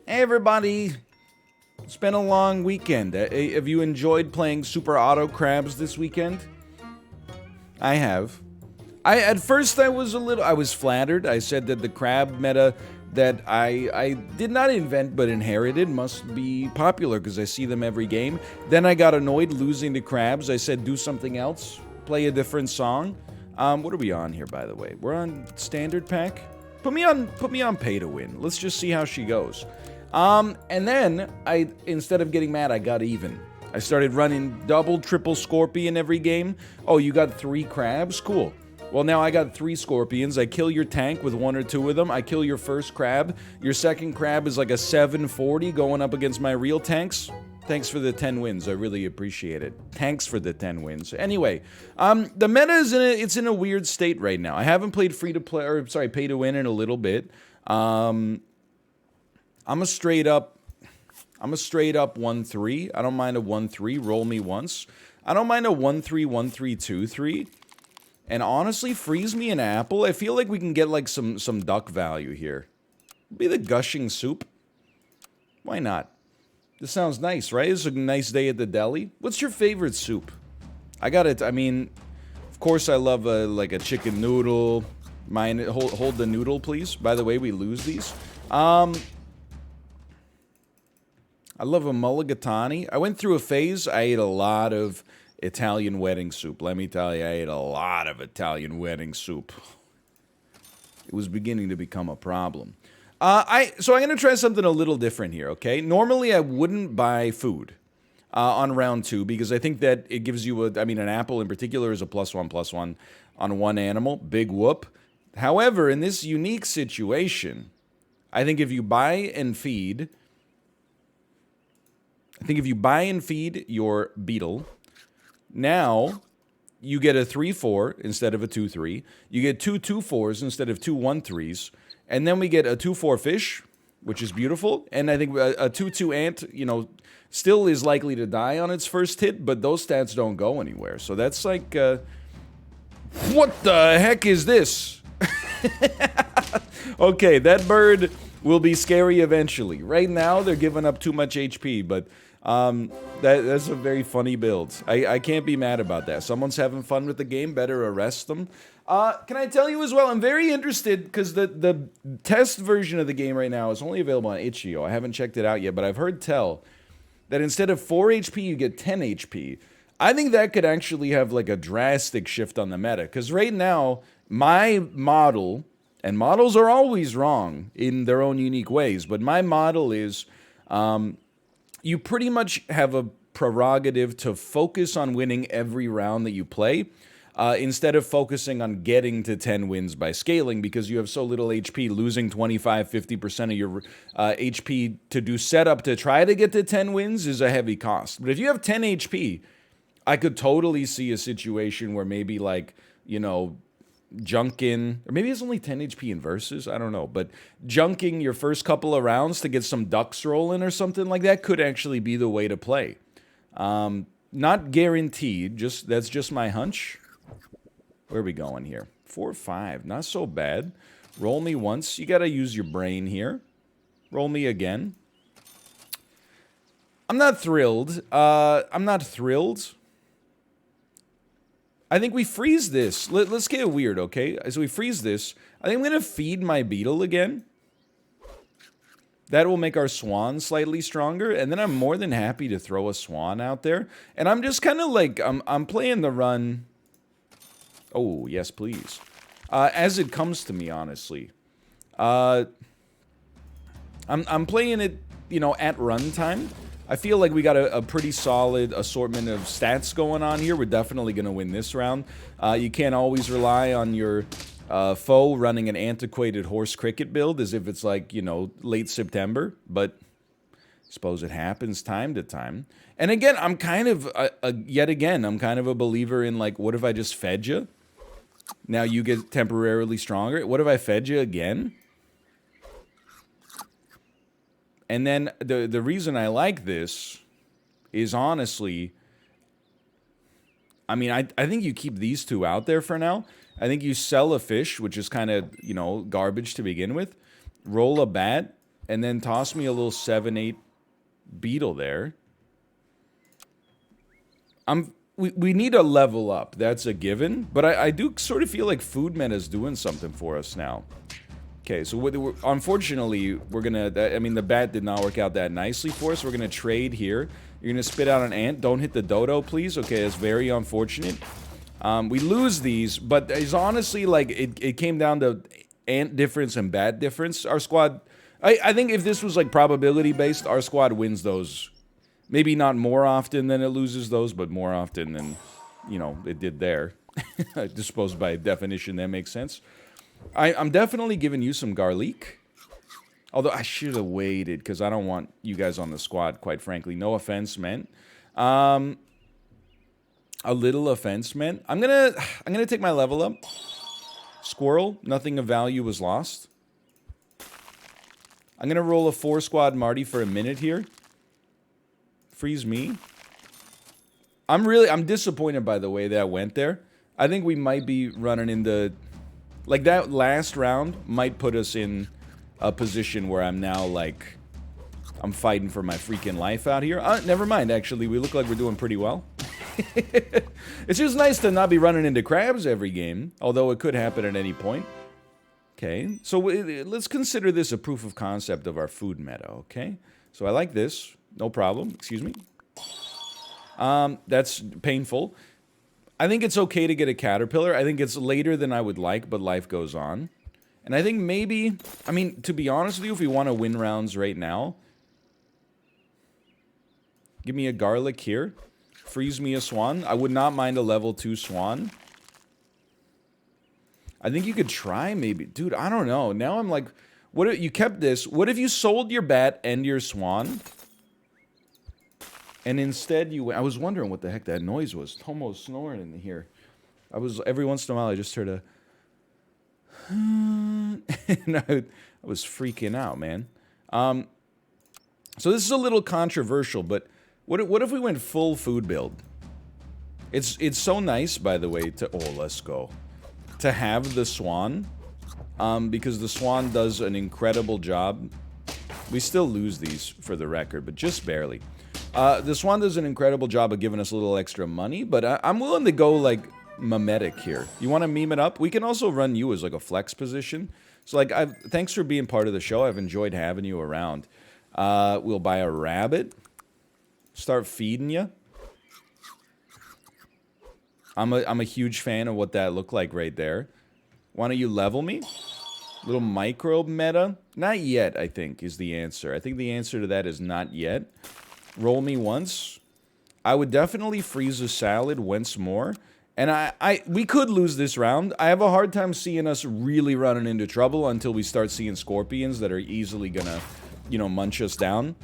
Hey everybody, it's been a long weekend. Have you enjoyed playing Super Auto Crabs this weekend? I have. At first I was flattered. I said that the crab meta that I did not invent but inherited must be popular because I see them every game. Then I got annoyed losing to crabs. I said do something else, play a different song. What are we on here, by the way? We're on standard pack. Put me on pay to win. Let's just see how she goes. And then instead of getting mad, I got even. I started running double, triple scorpion every game. Oh, you got 3 crabs? Cool. Well, now I got 3 scorpions. I kill your tank with 1 or 2 of them. I kill your first crab. Your second crab is like a 740 going up against my real tanks. Thanks for the 10 wins. I really appreciate it. Thanks for the 10 wins. Anyway, the meta is in a weird state right now. I haven't played pay to win in a little bit. I'm a straight up 1-3. I don't mind a 1-3. Roll me once. I don't mind a 1-3, 1-3, 2-3. And honestly, freeze me an apple. I feel like we can get like some duck value here. Be the gushing soup. Why not? This sounds nice, right? It's a nice day at the deli. What's your favorite soup? I got it. I mean, of course I love like a chicken noodle. Mine, hold the noodle, please. By the way, we lose these. I love a mulligatawny. I went through a phase. I ate a lot of Italian wedding soup. Let me tell you, I ate a lot of Italian wedding soup. It was beginning to become a problem. So I'm going to try something a little different here, okay? Normally, I wouldn't buy food on round 2 because I think that it gives you an apple in particular is a +1/+1 on 1 animal. Big whoop. However, in this unique situation, I think if you buy and feed your Beetle, now you get a 3-4 instead of a 2-3. You get 2 2-4s instead of 2 1-3s. And then we get a 2-4 fish, which is beautiful. And I think a 2-2 ant, still is likely to die on its first hit, but those stats don't go anywhere. So that's like, what the heck is this? Okay, that bird will be scary eventually. Right now, they're giving up too much HP, but that's a very funny build. I can't be mad about that. Someone's having fun with the game, better arrest them. Can I tell you as well, I'm very interested, because the test version of the game right now is only available on itch.io. I haven't checked it out yet, but I've heard tell that instead of 4 HP, you get 10 HP. I think that could actually have like a drastic shift on the meta, because right now, my model, and models are always wrong in their own unique ways, but my model is, you pretty much have a prerogative to focus on winning every round that you play, instead of focusing on getting to 10 wins by scaling, because you have so little HP. Losing 25-50% of your HP to do setup to try to get to 10 wins is a heavy cost. But if you have 10 HP, I could totally see a situation where maybe like, junking, or maybe it's only 10 HP in versus, I don't know, but junking your first couple of rounds to get some ducks rolling or something like that could actually be the way to play. Not guaranteed, that's just my hunch. Where are we going here? 4-5, not so bad. Roll me once. You gotta use your brain here. Roll me again. I'm not thrilled. I think we freeze this. Let's get weird, okay? So we freeze this. I think I'm gonna feed my Beetle again. That will make our swan slightly stronger, and then I'm more than happy to throw a swan out there. And I'm just kind of like, I'm playing the run. Oh, yes, please. As it comes to me, honestly. I'm playing it, at runtime. I feel like we got a pretty solid assortment of stats going on here. We're definitely going to win this round. You can't always rely on your foe running an antiquated horse cricket build as if it's like, late September. But I suppose it happens time to time. And again, I'm kind of, I'm kind of a believer in like, what if I just fed you? Now you get temporarily stronger. What if I fed you again? And then the reason I like this is honestly, I think you keep these 2 out there for now. I think you sell a fish, which is kind of, garbage to begin with. Roll a bat. and then toss me a little 7-8 Beetle there. We need a level up. That's a given. But I do sort of feel like food meta is doing something for us now. Okay, so unfortunately, we're gonna... I mean, the bat did not work out that nicely for us. We're gonna trade here. You're gonna spit out an ant. Don't hit the dodo, please. Okay, it's very unfortunate. We lose these, but it's honestly like it came down to ant difference and bat difference. Our squad... I think if this was like probability based, our squad wins those. Maybe not more often than it loses those, but more often than, you know, it did there. I suppose by definition that makes sense. I'm definitely giving you some garlic. Although I should have waited because I don't want you guys on the squad, quite frankly. No offense meant. A little offense meant. I'm gonna take my level up. Squirrel, nothing of value was lost. I'm gonna roll a 4-squad Marty for a minute here. Freeze me. I'm disappointed by the way that went there. I think we might be running into... Like, that last round might put us in a position where I'm now, like... I'm fighting for my freaking life out here. Never mind, actually. We look like we're doing pretty well. It's just nice to not be running into crabs every game. Although it could happen at any point. Okay, so let's consider this a proof of concept of our food meta, okay? So I like this. No problem. Excuse me. That's painful. I think it's okay to get a caterpillar. I think it's later than I would like, but life goes on. And I think maybe... I mean, to be honest with you, if we want to win rounds right now... Give me a garlic here. Freeze me a swan. I would not mind a level 2 swan. I think you could try, maybe. Dude, I don't know. Now I'm like... What if you kept this? What if you sold your bat and your swan? And instead you... I was wondering what the heck that noise was. Tomo's snoring in here. Every once in a while I just heard a... and I was freaking out, man. So this is a little controversial, but... What if we went full food build? It's so nice, by the way, to... Oh, let's go. To have the swan. Because the swan does an incredible job. We still lose these, for the record, but just barely. The swan does an incredible job of giving us a little extra money, but I'm willing to go, like, mimetic here. You want to meme it up? We can also run you as, like, a flex position. So, like, thanks for being part of the show. I've enjoyed having you around. We'll buy a rabbit. Start feeding you. I'm a huge fan of what that looked like right there. Why don't you level me? Little microbe meta? Not yet, I think, is the answer. I think the answer to that is not yet. Roll me once. I would definitely freeze a salad once more. And we could lose this round. I have a hard time seeing us really running into trouble until we start seeing scorpions that are easily gonna, you know, munch us down.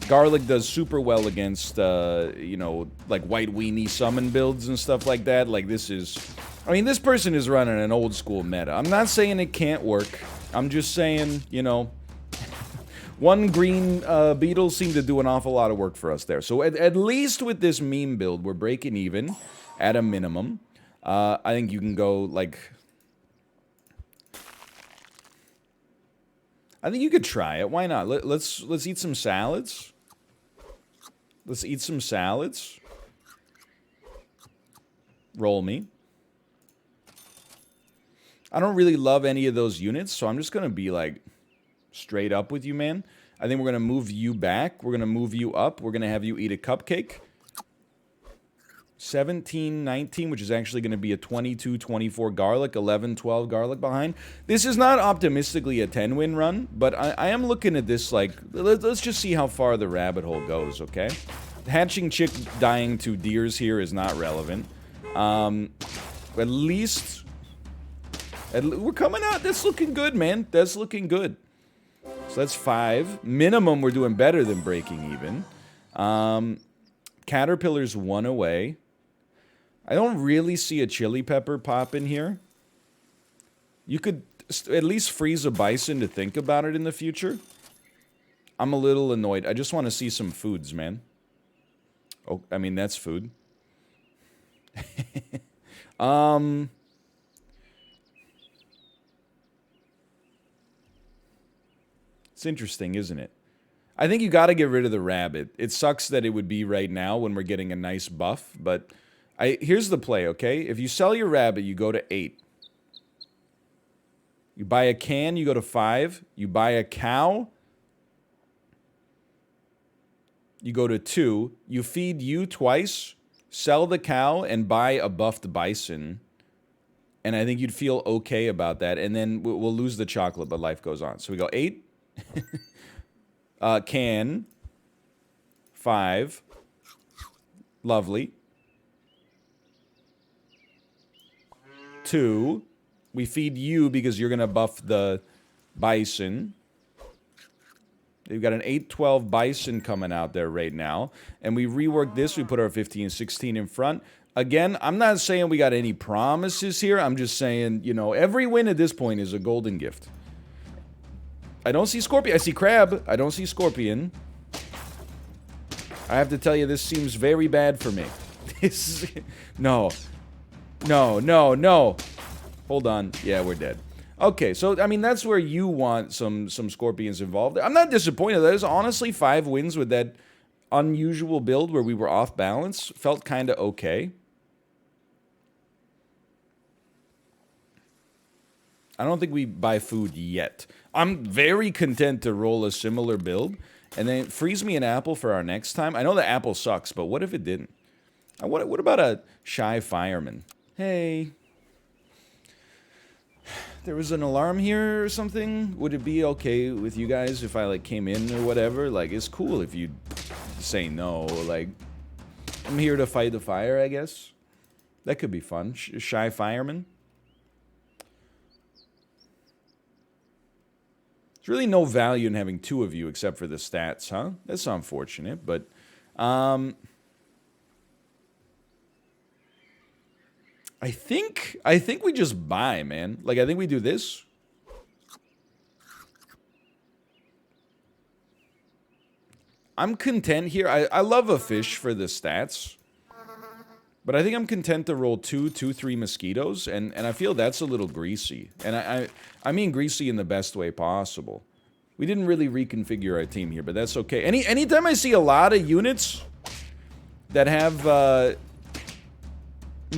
Garlic does super well against, you know, like white weenie summon builds and stuff like that. Like, this is... I mean, this person is running an old school meta. I'm not saying it can't work. I'm just saying, you know... One green Beetle seemed to do an awful lot of work for us there. So at least with this meme build, we're breaking even at a minimum. I think you can go, like... I think you could try it. Why not? Let's eat some salads. Let's eat some salads. Roll me. I don't really love any of those units, so I'm just going to be, like, straight up with you, man. I think we're going to move you back. We're going to move you up. We're going to have you eat a cupcake. 17-19, which is actually going to be a 22-24 garlic, 11-12 garlic behind. This is not optimistically a 10-win run, but I am looking at this like, let's just see how far the rabbit hole goes, okay? Hatching chick dying to deers here is not relevant. At least... we're coming out. That's looking good, man. That's looking good. So that's 5. Minimum, we're doing better than breaking even. Caterpillar's 1 away. I don't really see a chili pepper pop in here. You could at least freeze a bison to think about it in the future. I'm a little annoyed. I just want to see some foods, man. Oh, I mean, that's food. It's interesting, isn't it? I think you got to get rid of the rabbit. It sucks that it would be right now when we're getting a nice buff, but here's the play, okay? If you sell your rabbit, you go to 8. You buy a can, you go to 5. You buy a cow, you go to 2. You feed you twice, sell the cow, and buy a buffed bison. And I think you'd feel okay about that. And then we'll lose the chocolate, but life goes on. So we go 8. Can. 5. Lovely. 2. We feed you because you're going to buff the bison. We've got an 8-12 bison coming out there right now. And we rework this. We put our 15-16 in front. Again, I'm not saying we got any promises here. I'm just saying, you know, every win at this point is a golden gift. I don't see Scorpion. I see Crab. I don't see Scorpion. I have to tell you, this seems very bad for me. No. No, no, no. Hold on. Yeah, we're dead. Okay, so, I mean, that's where you want some Scorpions involved. I'm not disappointed. There's honestly 5 wins with that unusual build where we were off balance. Felt kind of okay. I don't think we buy food yet. I'm very content to roll a similar build and then freeze me an apple for our next time. I know the apple sucks, but what if it didn't? What about a shy fireman? Hey. There was an alarm here or something? Would it be okay with you guys if I, like, came in or whatever? Like, it's cool if you say no. Like, I'm here to fight the fire, I guess. That could be fun. Shy fireman. There's really no value in having 2 of you except for the stats, huh? That's unfortunate, but... I think we just buy, man. Like, I think we do this. I'm content here. I love a fish for the stats. But I think I'm content to roll 3 mosquitoes, and I feel that's a little greasy. And I mean greasy in the best way possible. We didn't really reconfigure our team here, but that's okay. Anytime I see a lot of units that have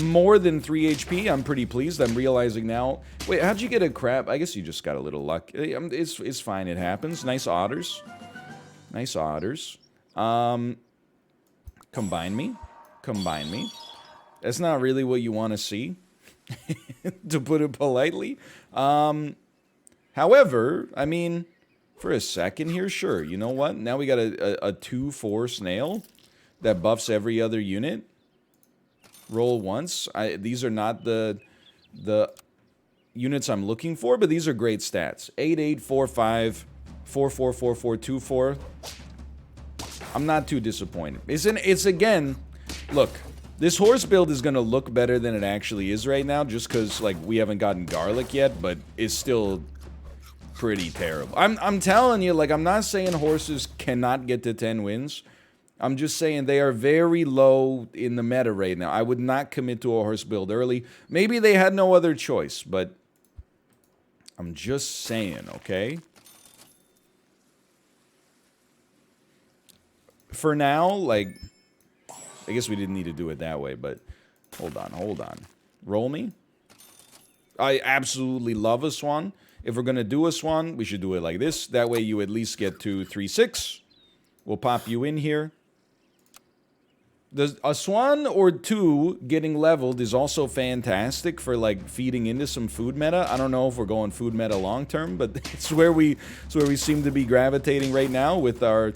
more than 3 HP, I'm pretty pleased. I'm realizing now. Wait, how'd you get a crab? I guess you just got a little luck. It's fine. It happens. Nice otters. Nice otters. Combine me. Combine me. That's not really what you want to see, to put it politely. However, I mean, for a second here, sure. You know what? Now we got a 2/4 snail that buffs every other unit. Roll once. These are not the units I'm looking for, but these are great stats. 8, 8, 4, 5, 4, 4, 4, 4, 2, 4. I'm not too disappointed. It's again, look, this horse build is going to look better than it actually is right now just because, like, we haven't gotten garlic yet, but it's still pretty terrible. I'm telling you, like, I'm not saying horses cannot get to 10 wins. I'm just saying they are very low in the meta right now. I would not commit to a horse build early. Maybe they had no other choice, but I'm just saying, okay? For now, like, I guess we didn't need to do it that way, but hold on, hold on. Roll me. I absolutely love a swan. If we're going to do a swan, we should do it like this. That way you at least get to 3/6. We'll pop you in here. A swan or 2 getting leveled is also fantastic for, like, feeding into some food meta. I don't know if we're going food meta long term, but it's where we seem to be gravitating right now with our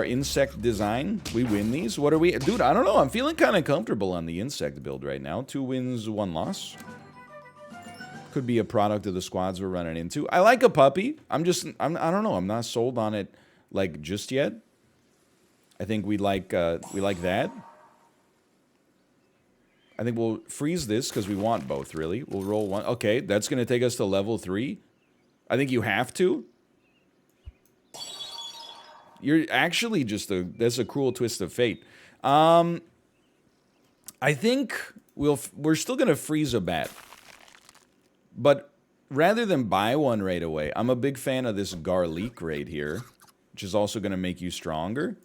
insect design. We win these. What are we, dude? I don't know. I'm feeling kind of comfortable on the insect build right now. 2 wins, 1 loss. Could be a product of the squads we're running into. I like a puppy. I don't know. I'm not sold on it, like, just yet. I think we like that. I think we'll freeze this because we want both, really. We'll roll 1. Okay, that's going to take us to level 3. I think you have to. You're actually just that's a cruel twist of fate. I think we're still going to freeze a bat. But rather than buy one right away, I'm a big fan of this garlic right here, which is also going to make you stronger.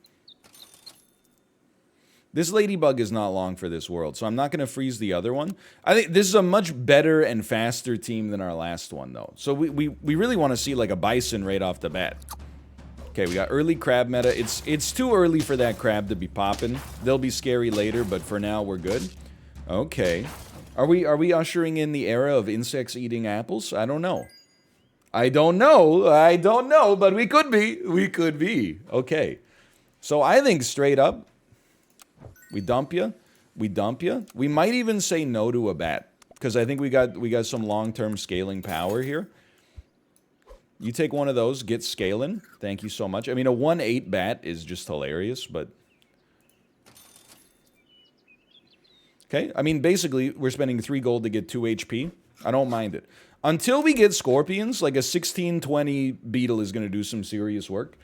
This ladybug is not long for this world, so I'm not going to freeze the other one. I think this is a much better and faster team than our last one, though. So we really want to see, like, a Bison right off the bat. Okay, we got early crab meta. It's too early for that crab to be popping. They'll be scary later, but for now, we're good. Okay. Are we ushering in the era of insects eating apples? I don't know. I don't know, but we could be. We could be. Okay. So I think straight up, we dump you. We dump you. We might even say no to a bat, because I think we got some long-term scaling power here. You take one of those, get scaling. Thank you so much. I mean, a 1/8 bat is just hilarious, but... Okay, I mean, basically, we're spending 3 gold to get 2 HP. I don't mind it. Until we get scorpions, like a 16-20 Beetle is going to do some serious work.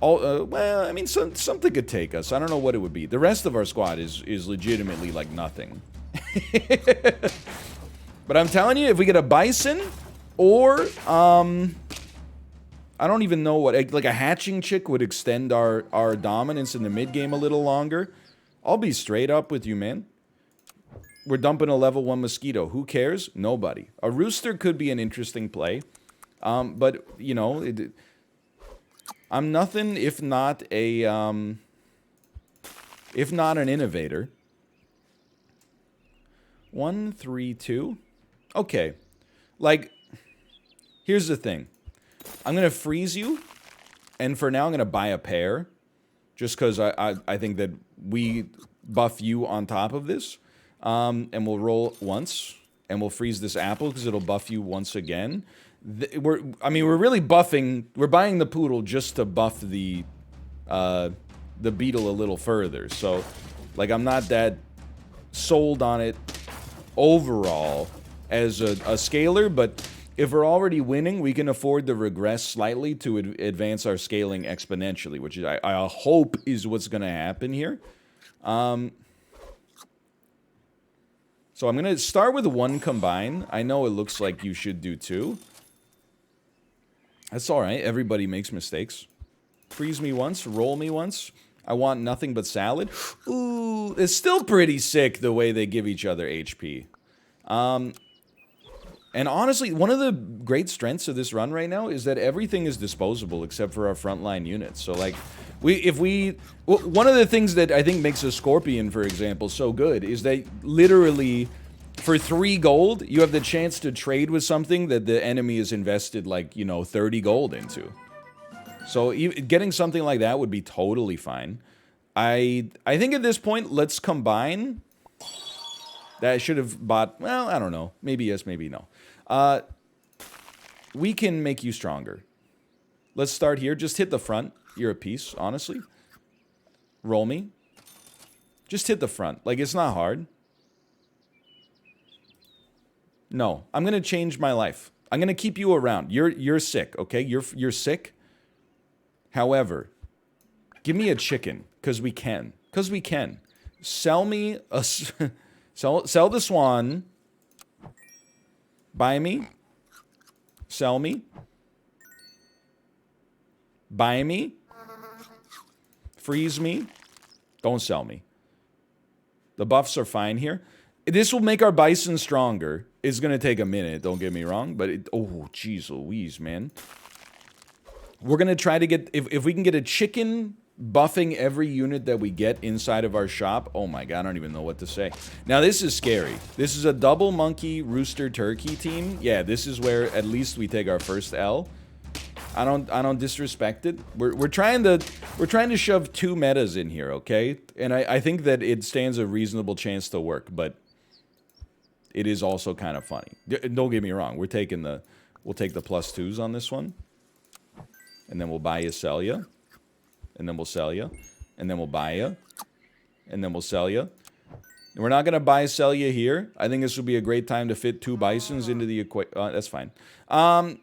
Well, I mean, something could take us. I don't know what it would be. The rest of our squad is legitimately, like, nothing. But I'm telling you, if we get a Bison, or, I don't even know what, like, a hatching chick would extend our dominance in the mid-game a little longer. I'll be straight up with you, man. We're dumping a level 1 mosquito. Who cares? Nobody. A rooster could be an interesting play. But, you know... I'm nothing if not an innovator. 1, 3, 2. Okay. Like, here's the thing. I'm going to freeze you, and for now I'm going to buy a pair, just because I think that we buff you on top of this. And we'll roll once, and we'll freeze this apple, because it'll buff you once again. We're really buffing. We're buying the poodle just to buff the beetle a little further. So, like, I'm not that sold on it overall as a scaler. But if we're already winning, we can afford to regress slightly to advance our scaling exponentially, which I hope is what's going to happen here. So I'm going to start with 1 combine. I know it looks like you should do 2. That's alright, everybody makes mistakes. Freeze me once, roll me once. I want nothing but salad. Ooh, it's still pretty sick the way they give each other HP. And honestly, one of the great strengths of this run right now is that everything is disposable except for our frontline units. So, like, one of the things that I think makes a Scorpion, for example, so good is that literally... For 3 gold, you have the chance to trade with something that the enemy has invested, like, you know, 30 gold into. So getting something like that would be totally fine. I think at this point, let's combine. That I should have bought, well, I don't know. Maybe yes, maybe no. We can make you stronger. Let's start here. Just hit the front. You're a piece, honestly. Roll me. Just hit the front. Like, it's not hard. No, I'm gonna change my life. I'm gonna keep you around. You're sick, okay? You're sick. However, give me a chicken, cause we can. Cause we can. Sell me a sell the swan. Buy me. Sell me. Buy me. Freeze me. Don't sell me. The buffs are fine here. This will make our Bison stronger. It's going to take a minute, don't get me wrong. But, oh, jeez Louise, man. We're going to try to get... If we can get a chicken buffing every unit that we get inside of our shop... Oh, my God, I don't even know what to say. Now, this is scary. This is a double monkey, rooster, turkey team. Yeah, this is where at least we take our first L. I don't disrespect it. We're trying to shove 2 metas in here, okay? And I think that it stands a reasonable chance to work, but... It is also kind of funny. Don't get me wrong. We'll take the +2s on this one. And then we'll buy you, sell you. And then we'll sell you. And then we'll buy you. And then we'll sell you. And we're not going to buy, sell you here. I think this would be a great time to fit 2 Bisons into the equation. That's fine. Yeah,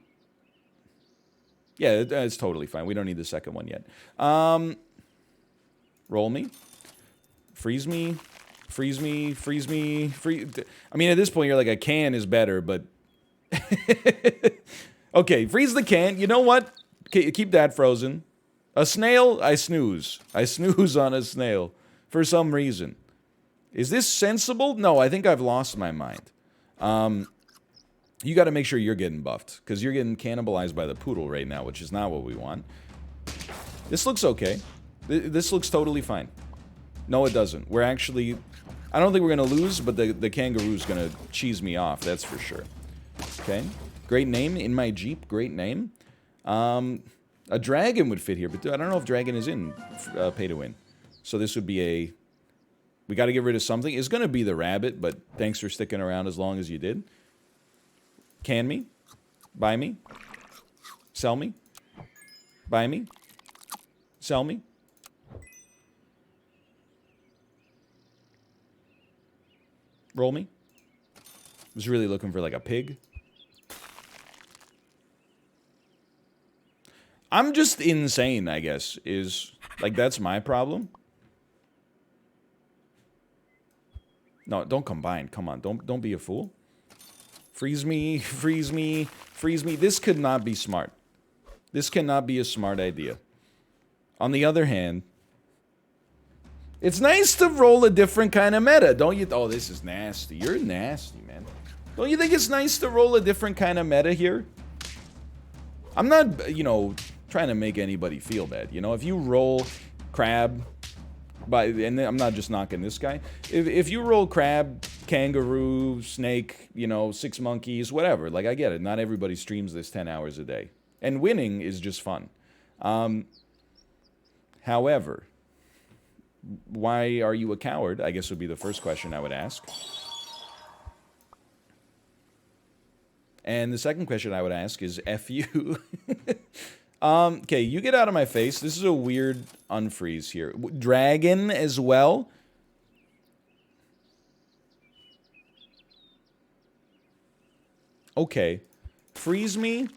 it's totally fine. We don't need the second one yet. Roll me. Freeze me. Freeze me, freeze me, freeze... I mean, at this point, you're like, a can is better, but Okay, freeze the can. You know what? Okay, keep that frozen. A snail, I snooze. I snooze on a snail for some reason. Is this sensible? No, I think I've lost my mind. You got to make sure you're getting buffed, because you're getting cannibalized by the poodle right now, which is not what we want. This looks okay. This looks totally fine. No, it doesn't. We're actually... I don't think we're going to lose, but the kangaroo's going to cheese me off, that's for sure. Okay. Great name. In my Jeep. Great name. A dragon would fit here, but I don't know if dragon is in pay to win. So this would be a... We got to get rid of something. It's going to be the rabbit, but thanks for sticking around as long as you did. Can me. Buy me. Sell me. Buy me. Sell me. Roll me. Was really looking for like a pig. I'm just insane, I guess, is... Like, that's my problem. No, don't combine. Come on, don't be a fool. Freeze me, freeze me, freeze me. This could not be smart. This cannot be a smart idea. On the other hand, it's nice to roll a different kind of meta, don't you? Oh, this is nasty. You're nasty, man. Don't you think it's nice to roll a different kind of meta here? I'm not, you know, trying to make anybody feel bad. You know, if you roll crab, and I'm not just knocking this guy. If you roll crab, kangaroo, snake, you know, 6 monkeys, whatever. Like, I get it. Not everybody streams this 10 hours a day. And winning is just fun. However, why are you a coward? I guess would be the first question I would ask. And the second question I would ask is, F you. Okay, you get out of my face. This is a weird unfreeze here. Dragon as well. Okay. Freeze me.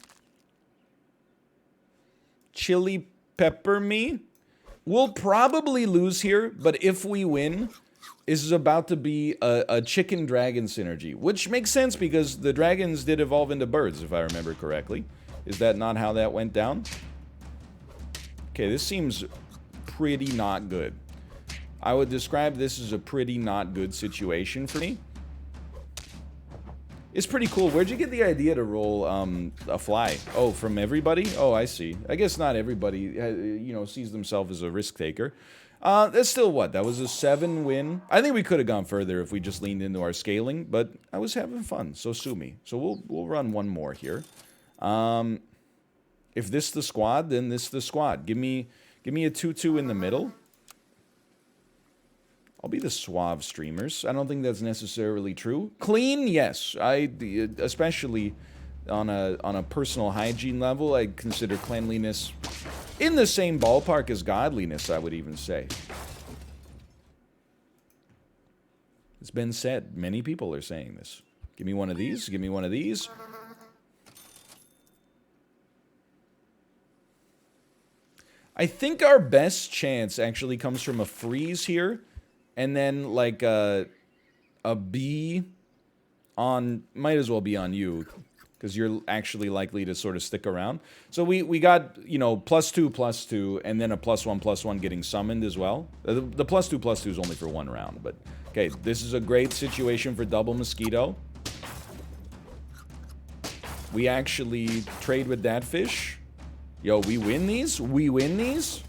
Chili pepper me. We'll probably lose here, but if we win, this is about to be a chicken dragon synergy, which makes sense because the dragons did evolve into birds, if I remember correctly. Is that not how that went down? Okay, this seems pretty not good. I would describe this as a pretty not good situation for me. It's pretty cool. Where'd you get the idea to roll a fly? Oh, from everybody? Oh, I see. I guess not everybody, you know, sees themselves as a risk taker. That's still what? That was a 7 win. I think we could have gone further if we just leaned into our scaling, but I was having fun, so sue me. So we'll run one more here. If this the squad, then this the squad. Give me a 2-2 in the middle. I'll be the suave streamers. I don't think that's necessarily true. Clean, yes. Especially on a personal hygiene level, I consider cleanliness in the same ballpark as godliness, I would even say. It's been said. Many people are saying this. Give me one of these. Give me one of these. I think our best chance actually comes from a freeze here. And then, like, a B on... Might as well be on you. Because you're actually likely to sort of stick around. So we got, you know, +2/+2, and then a +1/+1 getting summoned as well. The +2/+2 is only for 1 round, but... Okay, this is a great situation for double mosquito. We actually trade with that fish. Yo, we win these? We win these?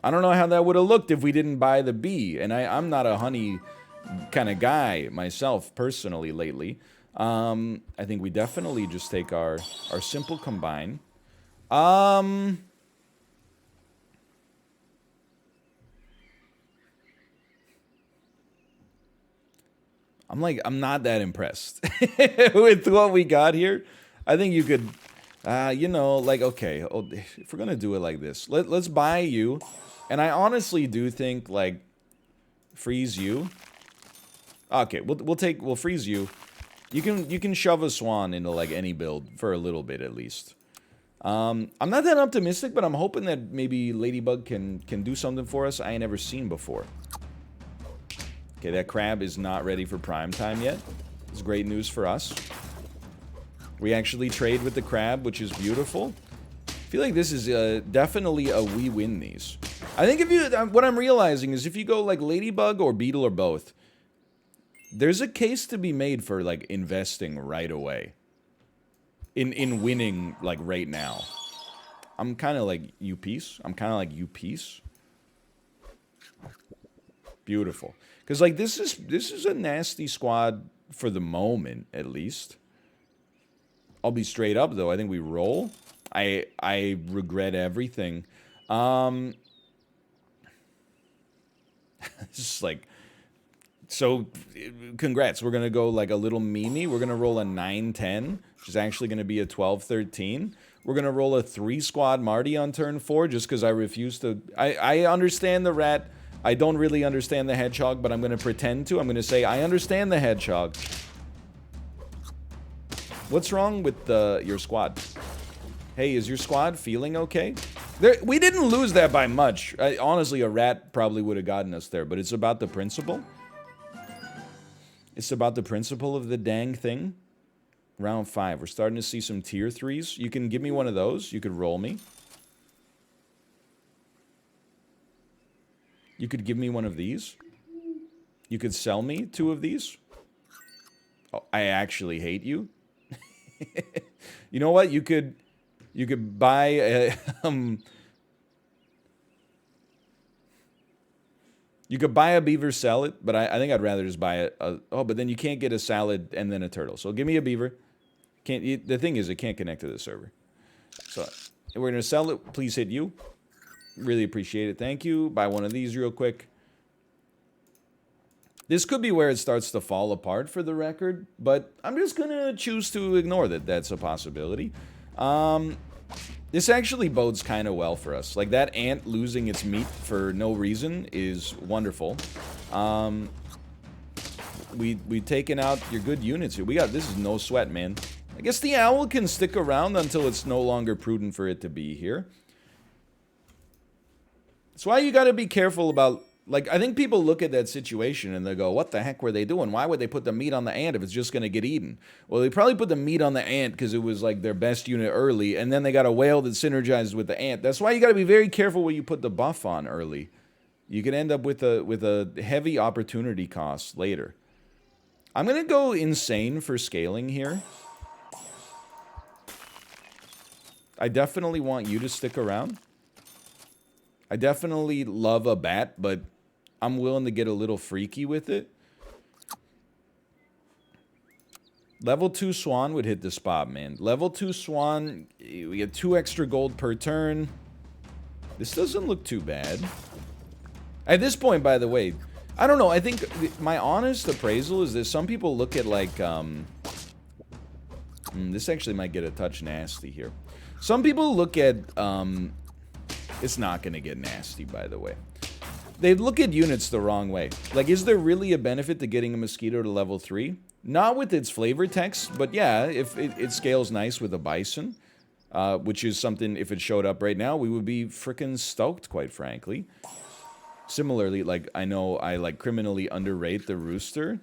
I don't know how that would have looked if we didn't buy the bee. And I'm not a honey kind of guy myself, personally, lately. I think we definitely just take our simple combine. I'm not that impressed with what we got here. I think you could, you know, like, okay, if we're gonna do it like this, let's buy you. And I honestly do think, like, freeze you. Okay, we'll freeze you. You can shove a swan into, like, any build for a little bit at least. I'm not that optimistic, but I'm hoping that maybe Ladybug can do something for us I ain't never seen before. Okay, that crab is not ready for prime time yet. It's great news for us. We actually trade with the crab, which is beautiful. I feel like this is definitely a we win these. I think if you, what I'm realizing is if you go like Ladybug or Beetle or both, there's a case to be made for like investing right away. In winning like right now. I'm kind of like you piece. I'm kind of like you piece. Beautiful. Because like this is a nasty squad for the moment, at least. I'll be straight up though. I think we roll. I regret everything. It's like, so congrats. We're gonna go like a little meme. We're gonna roll a 9-10, which is actually gonna be a 12-13. We're gonna roll a 3-squad Marty on turn 4 just because I refuse to. I understand the rat. I don't really understand the hedgehog, but I'm gonna pretend to. I'm gonna say I understand the hedgehog. What's wrong with your squad? Hey, is your squad feeling okay? We didn't lose that by much. Honestly, a rat probably would have gotten us there, but it's about the principle. It's about the principle of the dang thing. Round 5. We're starting to see some tier 3s. You can give me one of those. You could roll me. You could give me one of these. You could sell me 2 of these. Oh, I actually hate you. You know what? You could buy a, you could buy a beaver, sell it, but I think I'd rather just buy it. Oh, but then you can't get a salad and then a turtle. So give me a beaver. The thing is, it can't connect to the server. So we're gonna sell it. Please hit you. Really appreciate it. Thank you. Buy one of these real quick. This could be where it starts to fall apart for the record, but I'm just gonna choose to ignore that that's a possibility. This actually bodes kind of well for us. Like, that ant losing its meat for no reason is wonderful. We've taken out your good units here. This is no sweat, man. I guess the owl can stick around until it's no longer prudent for it to be here. That's why you gotta be careful about, like, I think people look at that situation and they go, what the heck were they doing? Why would they put the meat on the ant if it's just going to get eaten? Well, they probably put the meat on the ant because it was, like, their best unit early, and then they got a whale that synergized with the ant. That's why you got to be very careful when you put the buff on early. You could end up with a heavy opportunity cost later. I'm going to go insane for scaling here. I definitely want you to stick around. I definitely love a bat, but I'm willing to get a little freaky with it. Level 2 Swan would hit the spot, man. Level 2 Swan, we get 2 extra gold per turn. This doesn't look too bad. At this point, by the way, I don't know. I think my honest appraisal is that some people look at, like, this actually might get a touch nasty here. Some people look at, it's not going to get nasty, by the way. They look at units the wrong way. Like, is there really a benefit to getting a mosquito to level 3? Not with its flavor text, but yeah, if it scales nice with a Bison, which is something, if it showed up right now, we would be freaking stoked, quite frankly. Similarly, like, I know I, like, criminally underrate the Rooster.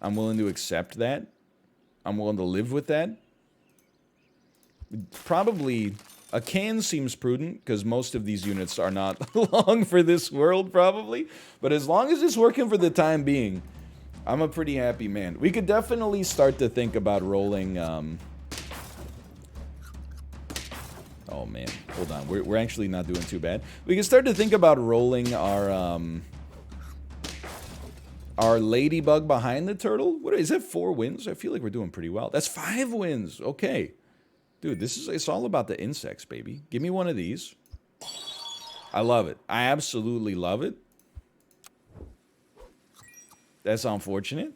I'm willing to accept that. I'm willing to live with that. Probably... A can seems prudent, because most of these units are not long for this world, probably. But as long as it's working for the time being, I'm a pretty happy man. We could definitely start to think about rolling... Oh, man. Hold on. We're actually not doing too bad. We can start to think about rolling our ladybug behind the turtle. What is that, 4 wins? I feel like we're doing pretty well. That's 5 wins. Okay. Dude, it's all about the insects, baby. Give me one of these. I love it. I absolutely love it. That's unfortunate.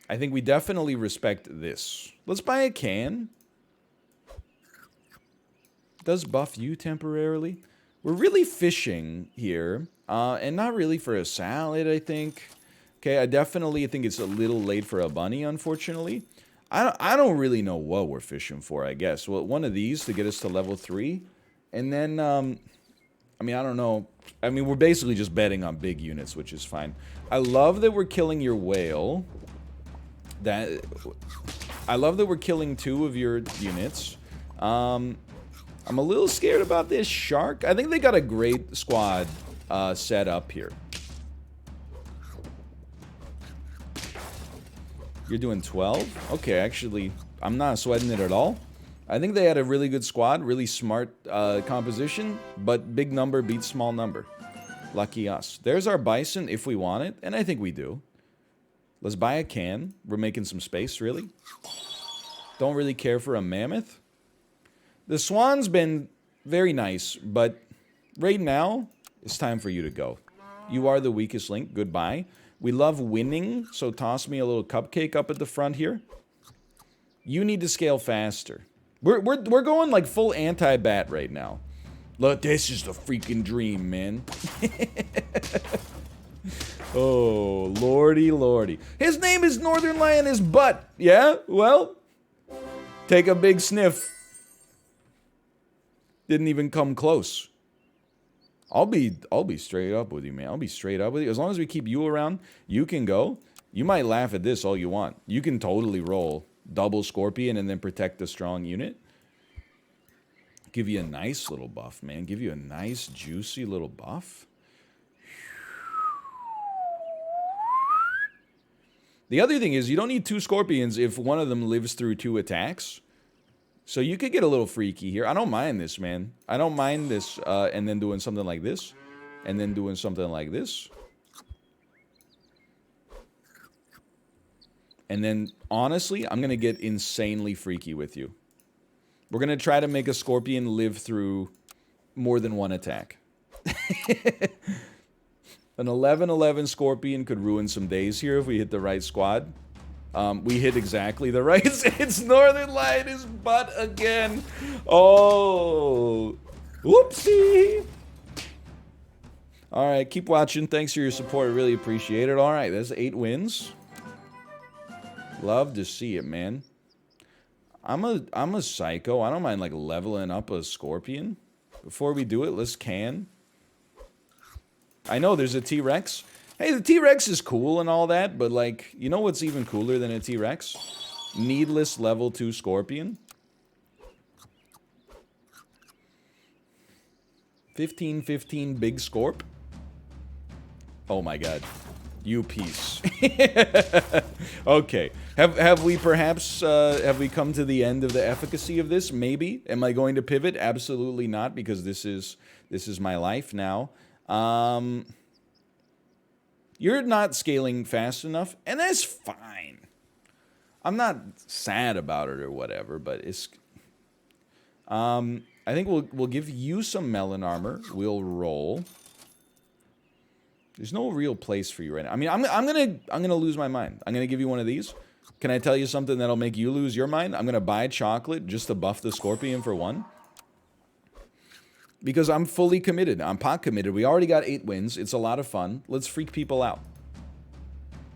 I think we definitely respect this. Let's buy a can. Does buff you temporarily. We're really fishing here. And not really for a salad, I think. Okay, I definitely think it's a little late for a bunny, unfortunately. I don't really know what we're fishing for, I guess. Well, one of these to get us to level 3. And then, I mean, I don't know. I mean, we're basically just betting on big units, which is fine. I love that we're killing your whale. I love that we're killing 2 of your units. I'm a little scared about this shark. I think they got a great squad set up here. You're doing 12? Okay, actually, I'm not sweating it at all. I think they had a really good squad, really smart composition, but big number beats small number. Lucky us. There's our Bison if we want it, and I think we do. Let's buy a can. We're making some space, really. Don't really care for a mammoth. The swan's been very nice, but right now, it's time for you to go. You are the weakest link. Goodbye. We love winning, so toss me a little cupcake up at the front here. You need to scale faster. We're going like full anti-bat right now. Look, this is the freaking dream, man. Oh, lordy, lordy. His name is Northern Lioness Butt. Yeah? Well, take a big sniff. Didn't even come close. I'll be straight up with you, man. I'll be straight up with you. As long as we keep you around, you can go. You might laugh at this all you want. You can totally roll double Scorpion and then protect the strong unit. Give you a nice little buff, man. Give you a nice, juicy little buff. The other thing is, you don't need 2 Scorpions if one of them lives through 2 attacks. So you could get a little freaky here. I don't mind this, man. I don't mind this, and then doing something like this. And then doing something like this. And then, honestly, I'm going to get insanely freaky with you. We're going to try to make a Scorpion live through more than 1 attack. An 11-11 Scorpion could ruin some days here if we hit the right squad. We hit exactly the right... It's Northern Lioness Butt again. Oh. Whoopsie. Alright, keep watching. Thanks for your support. I really appreciate it. Alright, that's 8 wins. Love to see it, man. I'm a psycho. I don't mind, like, leveling up a Scorpion. Before we do it, let's can. I know there's a T-Rex. Hey, the T-Rex is cool and all that, but, like, you know what's even cooler than a T-Rex? Needless level 2 Scorpion. 15-15 Big Scorp. Oh my god. You piece. Okay. Have we perhaps, have we come to the end of the efficacy of this? Maybe. Am I going to pivot? Absolutely not, because this is my life now. You're not scaling fast enough, and that's fine. I'm not sad about it or whatever, but it's... I think we'll give you some melon armor. We'll roll. There's no real place for you right now. I mean, I'm gonna lose my mind. I'm gonna give you one of these. Can I tell you something that'll make you lose your mind? I'm gonna buy chocolate just to buff the Scorpion for 1. Because I'm fully committed. I'm pot committed. We already got 8 wins. It's a lot of fun. Let's freak people out.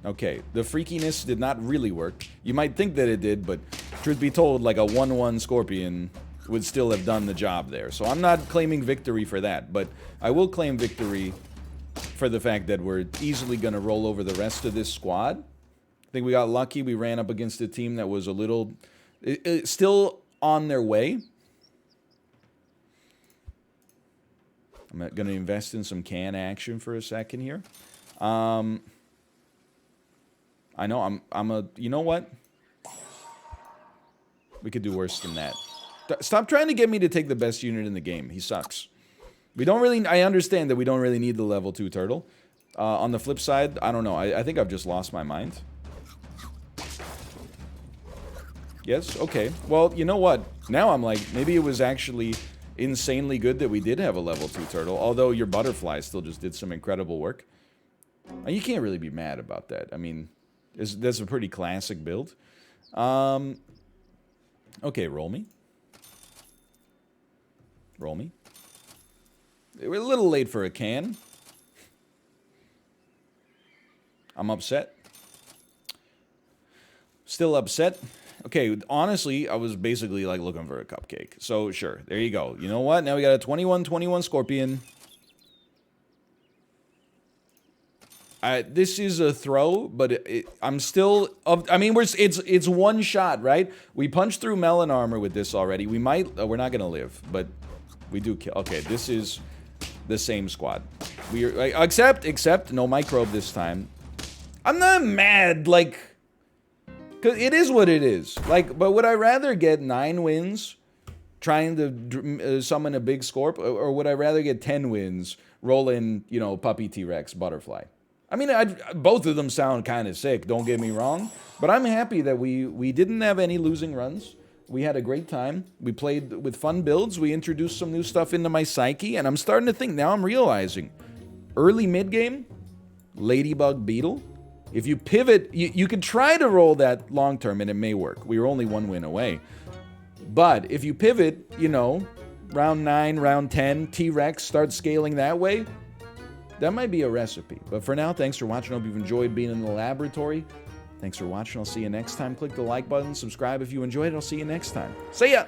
Okay, the freakiness did not really work. You might think that it did, but truth be told, like a 1-1 Scorpion would still have done the job there. So I'm not claiming victory for that, but I will claim victory for the fact that we're easily going to roll over the rest of this squad. I think we got lucky. We ran up against a team that was a little... still on their way. I'm going to invest in some can action for a second here. I know I'm a... You know what? We could do worse than that. Stop trying to get me to take the best unit in the game. He sucks. We don't really... I understand that we don't really need the level 2 turtle. On the flip side, I don't know. I think I've just lost my mind. Yes? Okay. Well, you know what? Now I'm like, maybe it was actually insanely good that we did have a level 2 turtle. Although your butterfly still just did some incredible work. And you can't really be mad about that. I mean, that's a pretty classic build. Okay, roll me. Roll me. We're a little late for a can. I'm upset. Still upset. Okay, honestly, I was basically like looking for a cupcake. So, sure, there you go. You know what? Now we got a 21-21 Scorpion. This is a throw, but I'm still. I mean, it's one shot, right? We punched through melon armor with this already. We might. We're not gonna live, but we do kill. Okay, this is the same squad. We are, except no microbe this time. I'm not mad, like, cause it is what it is. Like, but would I rather get 9 wins trying to summon a big Scorp, or would I rather get 10 wins rolling, you know, puppy T-Rex butterfly? I mean, both of them sound kind of sick, don't get me wrong, but I'm happy that we didn't have any losing runs. We had a great time. We played with fun builds. We introduced some new stuff into my psyche, and I'm starting to think, now I'm realizing, early mid-game, Ladybug Beetle, if you pivot, you could try to roll that long-term, and it may work. We were only 1 win away. But if you pivot, you know, round 9, round 10, T-Rex, start scaling that way, that might be a recipe. But for now, thanks for watching. Hope you've enjoyed being in the laboratory. Thanks for watching. I'll see you next time. Click the like button, subscribe if you enjoyed it. I'll see you next time. See ya!